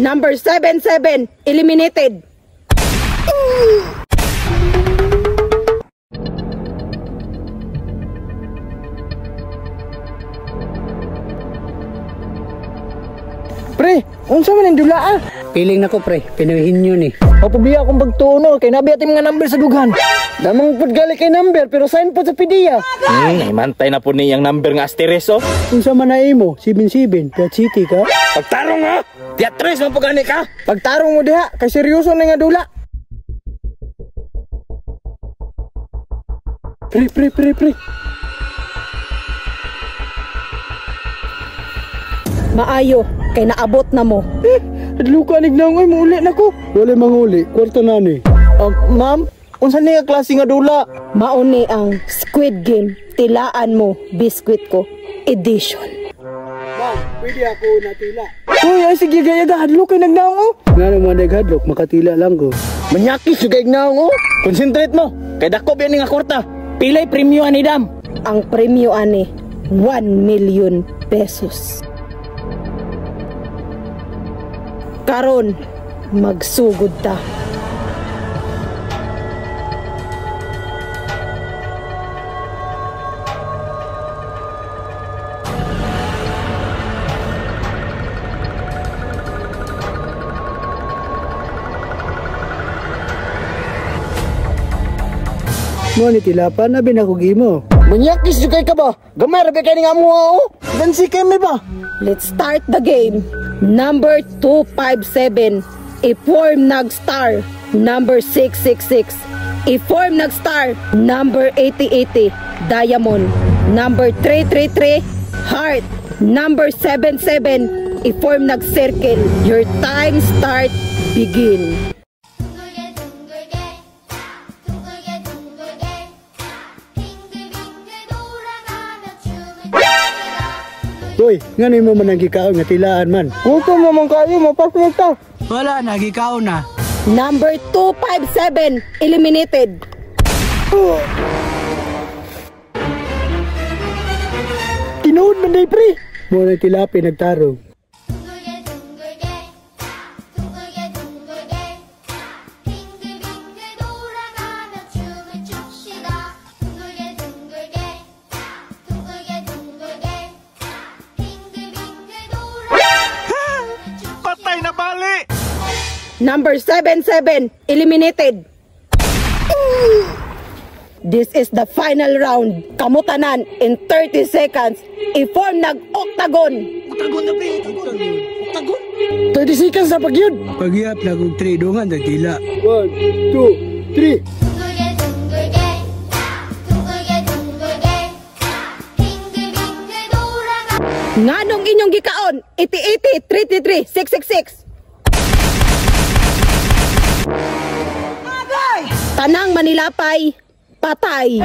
Number 77, eliminated. Pre, unsa man ang dula ah? Piling nako pre, pinuhin yun eh. Mapabiya akong pagtuno, kay nabiyatin mga number sa dughan. Damang pud gali kay number, pero sign po sa pidiya. Himantay na po niyang number nga astereso. Unsa man na imo, 77, Piat City ka? Pagtarong ha! Teatres mo po gani ka! Pagtarong mo diha, kay seryoso na nga dula. Pre. Maayo, kay naabot na mo. Adlo ka nignangoy, mauli na ko. Wala manguli, kwarto na ni. Ma'am, unsa ni nga klase nga dula? Mauni ang Squid Game, tilaan mo, biskwit ko, edition. Ma'am, pwede ako natila. Uy, ay sige gaya ga, adlo kay nagnango. Nga naman naghadlok, makatila lang ko. Manyakis yung kaignaong Concentrate mo! Kay dako biyan nga kwarta. Pilay premyo ani dam. Ang premyo ani, 1 million pesos. Karon, magsugod ta. Mo ni tilapan na binako gimo. Manyakis jud kay ka ba? Gamay ra kay nga mo oh. Gansi kay me ba? Let's start the game. Number 257, i-form nag-star. Number 666, i-form nag-star. Number 8080, diamond. Number 333, heart. Number 77, i-form nag-circle. Your time start, begin. Uy, nga ni mo man ang gikaon nga tilaan man. Huwag naman kayo, mapasok ta. Wala na, gikaon na. Number 257, eliminated. Tinuod man day pre. Mo na tilapi nagtarong. Number 77, eliminated. This is the final round. Kamutanan in 30 seconds. I-form nag-octagon. Octagon na pre! Octagon! 30 seconds na pagyud. Pagyap na kong 3 dungan nagtila. 1, 2, 3. Nganong inyong gikaon? 8080, 333, 666. Tanang manilapay, patay.